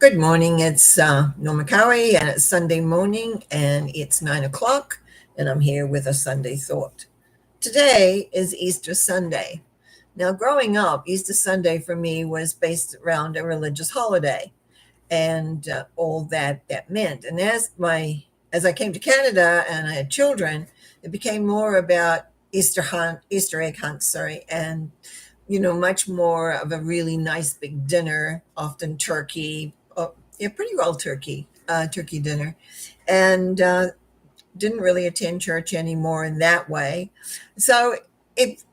Good morning. It's Norma Cowie, and it's Sunday morning, and it's 9 o'clock, and I'm here with a Sunday thought. Today is Easter Sunday. Now, growing up, Easter Sunday for me was based around a religious holiday, and all that meant. And as I came to Canada and I had children, it became more about Easter egg hunts, sorry, and much more of a really nice big dinner, often turkey. Oh, yeah, pretty well turkey dinner, and didn't really attend church anymore in that way. So it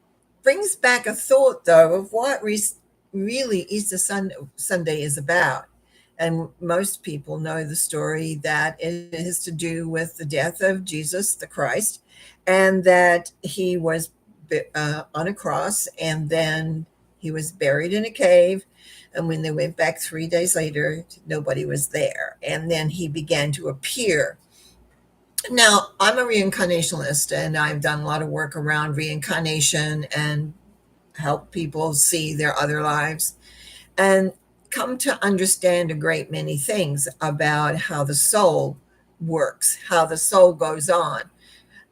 brings back a thought, though, of what really Sunday is about. And most people know the story that it is to do with the death of Jesus the Christ, and that he was on a cross, and then he was buried in a cave. And when they went back 3 days later, nobody was there. And then he began to appear. Now, I'm a reincarnationalist, and I've done a lot of work around reincarnation and help people see their other lives and come to understand a great many things about how the soul works, how the soul goes on.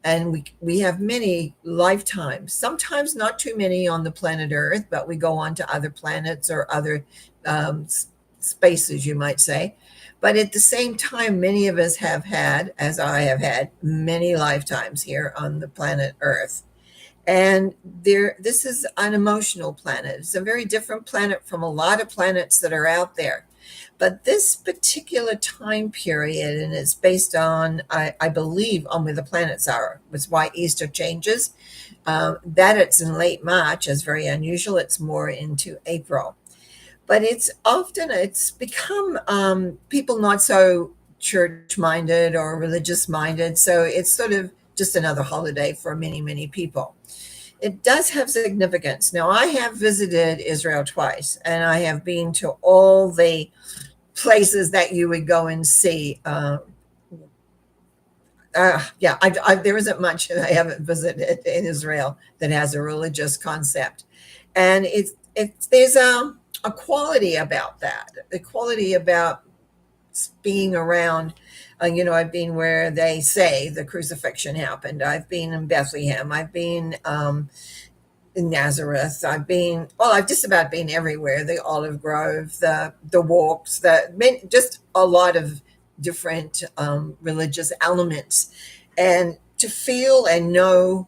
And we have many lifetimes, sometimes not too many on the planet Earth, but we go on to other planets or other spaces, you might say. But at the same time, many of us have had, as I have had, many lifetimes here on the planet Earth. And this is an emotional planet. It's a very different planet from a lot of planets that are out there. But this particular time period, and it's based on, I believe, on where the planets are, was why Easter changes. That it's in late March is very unusual. It's more into April. But it's become people not so church minded or religious minded. So it's sort of just another holiday for many, many people. It does have significance. Now, I have visited Israel twice, and I have been to all the places that you would go and see. There isn't much that I haven't visited in Israel that has a religious concept, and there's a quality about that, the quality about being around. I've been where they say the crucifixion happened. I've been in Bethlehem. I've been in Nazareth. I've just about been everywhere. The Olive Grove, the walks, just a lot of different religious elements, and to feel and know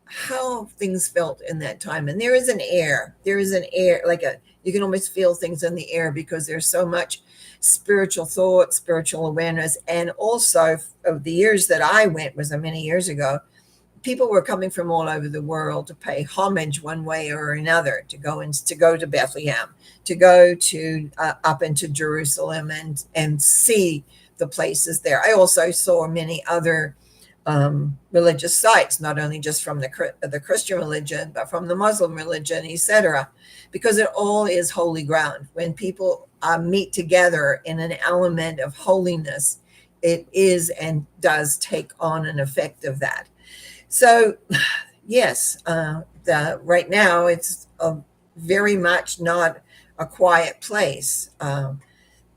how things felt in that time. And there is an air. You can almost feel things in the air because there's so much spiritual thought, spiritual awareness. And also, of the years that I went, was many years ago, people were coming from all over the world to pay homage one way or another, to go to Bethlehem, to go to up into Jerusalem and see the places there. I also saw many other religious sites, not only just from the Christian religion, but from the Muslim religion, etc., because it all is holy ground. When people meet together in an element of holiness, it is and does take on an effect of that. So, yes, right now it's very much not a quiet place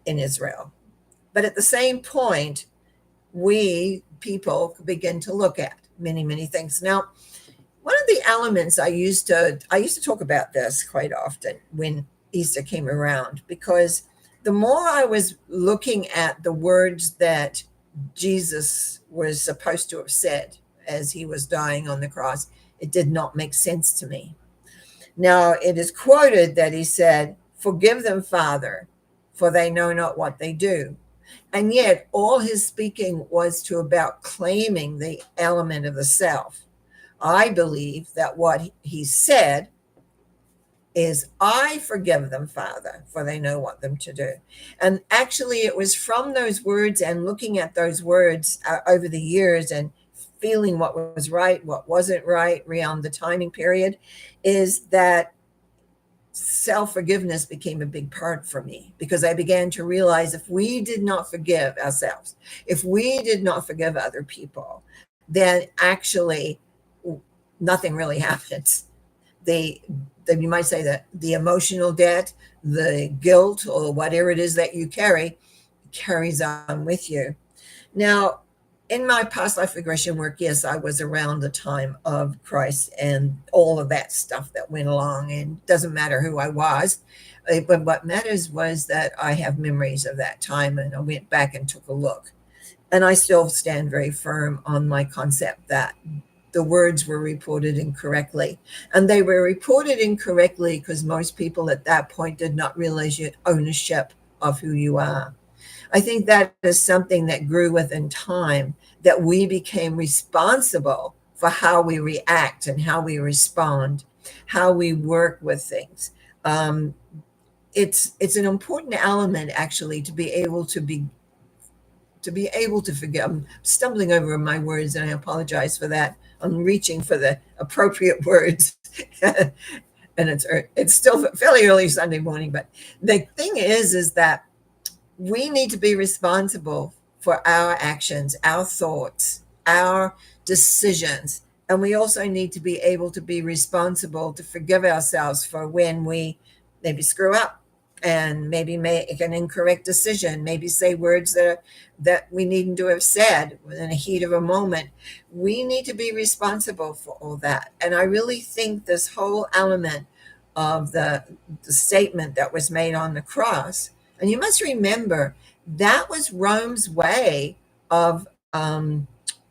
in Israel. But at the same point, we people begin to look at many, many things. Now, one of the elements I used to talk about this quite often when Easter came around, because the more I was looking at the words that Jesus was supposed to have said as he was dying on the cross, it did not make sense to me. Now, it is quoted that he said, "Forgive them, Father, for they know not what they do." And yet, all his speaking was about claiming the element of the self. I believe that what he said is, "I forgive them, Father, for they know what them to do." And actually, it was from those words and looking at those words over the years and feeling what was right, what wasn't right around the timing period, is that self-forgiveness became a big part for me, because I began to realize if we did not forgive ourselves, if we did not forgive other people, then actually nothing really happens. The you might say that the emotional debt, the guilt, or whatever it is that you carry, carries on with you. Now, in my past life regression work, yes, I was around the time of Christ and all of that stuff that went along, and it doesn't matter who I was. But what matters was that I have memories of that time, and I went back and took a look. And I still stand very firm on my concept that the words were reported incorrectly. And they were reported incorrectly because most people at that point did not realize your ownership of who you are. I think that is something that grew within time, that we became responsible for how we react and how we respond, how we work with things. Um, it's an important element actually to be able to forgive. I'm stumbling over my words, and I apologize for that. I'm reaching for the appropriate words, and it's still fairly early Sunday morning. But the thing is that we need to be responsible for our actions, our thoughts, our decisions. And we also need to be able to be responsible to forgive ourselves for when we maybe screw up and maybe make an incorrect decision, maybe say words that we needn't to have said in the heat of a moment. We need to be responsible for all that. And I really think this whole element of the statement that was made on the cross, and you must remember that was Rome's way of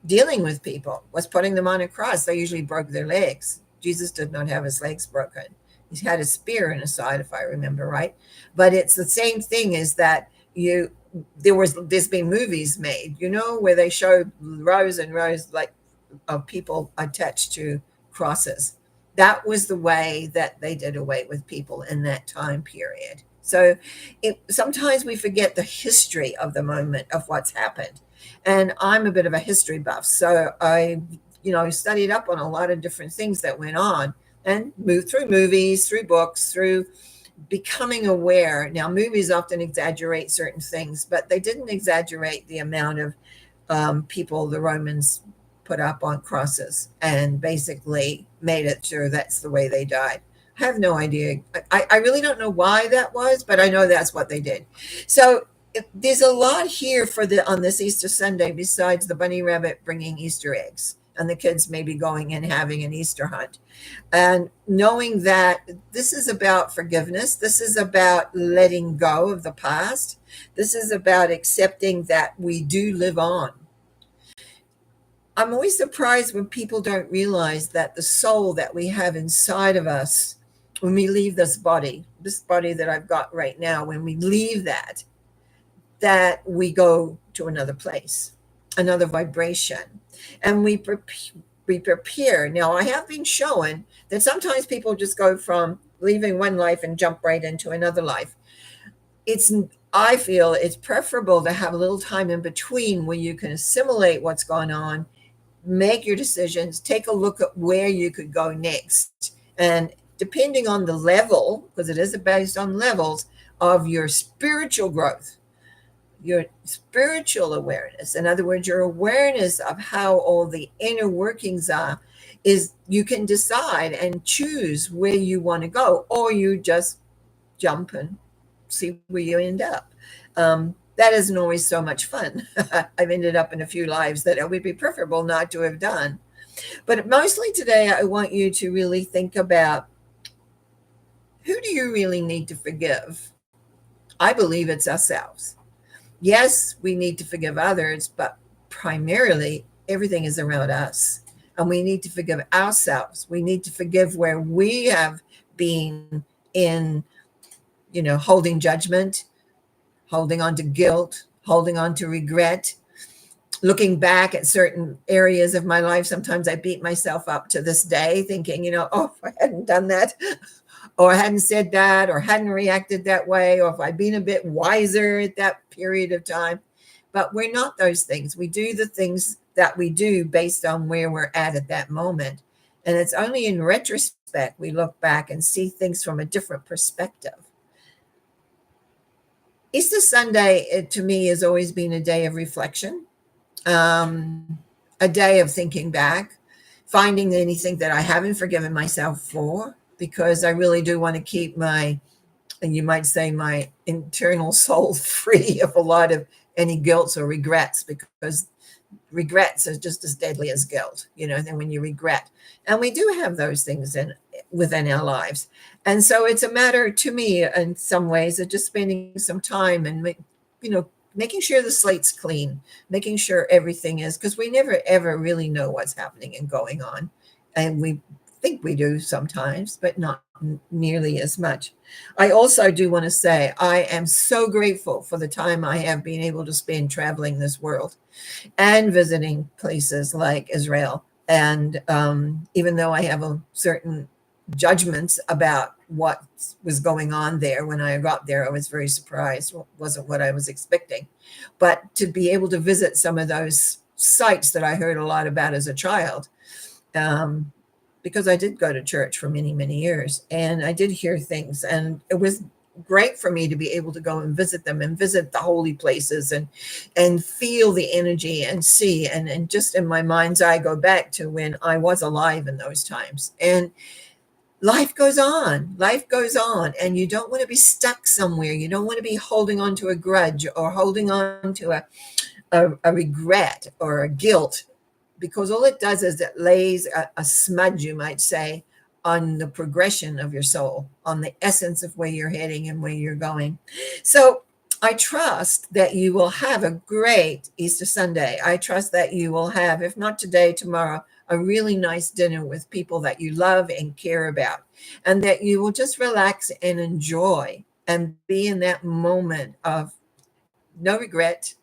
dealing with people, was putting them on a cross. They usually broke their legs. Jesus did not have his legs broken. He had a spear in his side, if I remember right. But it's the same thing, is that there's been movies made, where they show rows and rows like of people attached to crosses. That was the way that they did away with people in that time period. So sometimes we forget the history of the moment of what's happened. And I'm a bit of a history buff. So I, studied up on a lot of different things that went on and moved through movies, through books, through becoming aware. Now, movies often exaggerate certain things, but they didn't exaggerate the amount of people the Romans put up on crosses and basically made it sure that's the way they died. I have no idea. I really don't know why that was, but I know that's what they did. So there's a lot here on this Easter Sunday besides the bunny rabbit bringing Easter eggs and the kids maybe going and having an Easter hunt. And knowing that this is about forgiveness. This is about letting go of the past. This is about accepting that we do live on. I'm always surprised when people don't realize that the soul that we have inside of us, when we leave this body that I've got right now, when we leave that we go to another place, another vibration, and we prepare. Now, I have been shown that sometimes people just go from leaving one life and jump right into another life. I feel it's preferable to have a little time in between where you can assimilate what's going on, make your decisions, take a look at where you could go next. And depending on the level, because it is based on levels of your spiritual growth, your spiritual awareness, in other words, your awareness of how all the inner workings are, is you can decide and choose where you want to go, or you just jump and see where you end up. That isn't always so much fun. I've ended up in a few lives that it would be preferable not to have done. But mostly today, I want you to really think about, who do you really need to forgive? I believe it's ourselves. Yes, we need to forgive others, but primarily everything is around us. And we need to forgive ourselves. We need to forgive where we have been in, holding judgment, holding on to guilt, holding on to regret, looking back at certain areas of my life. Sometimes I beat myself up to this day thinking, if I hadn't done that, or I hadn't said that, or hadn't reacted that way, or if I'd been a bit wiser at that period of time. But we're not those things. We do the things that we do based on where we're at that moment. And it's only in retrospect we look back and see things from a different perspective. Easter Sunday, to me, has always been a day of reflection, a day of thinking back, finding anything that I haven't forgiven myself for, because I really do want to keep my, and you might say, my internal soul free of a lot of any guilt or regrets, because regrets are just as deadly as guilt, then when you regret. And we do have those things within our lives. And so it's a matter, to me, in some ways, of just spending some time and, making sure the slate's clean, making sure everything is, because we never, ever really know what's happening and going on. And we think we do sometimes, but not nearly as much. I also do want to say I am so grateful for the time I have been able to spend traveling this world and visiting places like Israel. And even though I have a certain judgments about what was going on there, when I got there, I was very surprised. It wasn't what I was expecting. But to be able to visit some of those sites that I heard a lot about as a child, because I did go to church for many, many years, and I did hear things, and it was great for me to be able to go and visit them and visit the holy places and feel the energy and see, and just in my mind's eye go back to when I was alive in those times. And life goes on, and you don't want to be stuck somewhere. You don't want to be holding on to a grudge or holding on to a regret or a guilt, because all it does is it lays a smudge, you might say, on the progression of your soul, on the essence of where you're heading and where you're going. So I trust that you will have a great Easter Sunday. I trust that you will have, if not today, tomorrow, a really nice dinner with people that you love and care about, and that you will just relax and enjoy and be in that moment of no regret,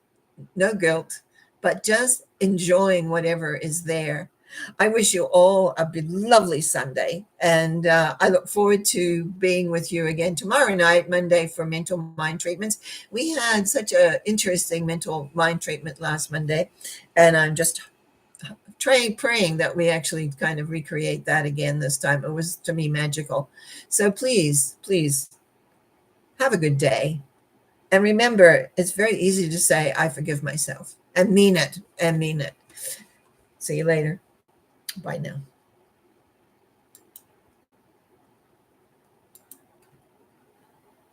no guilt, but just enjoying whatever is there. I wish you all a lovely Sunday, and I look forward to being with you again tomorrow night, Monday, for mental mind treatments. We had such an interesting mental mind treatment last Monday, and I'm just praying that we actually kind of recreate that again this time. It was, to me, magical. So please, please have a good day. And remember, it's very easy to say, I forgive myself, and mean it, and mean it. See you later. Bye now.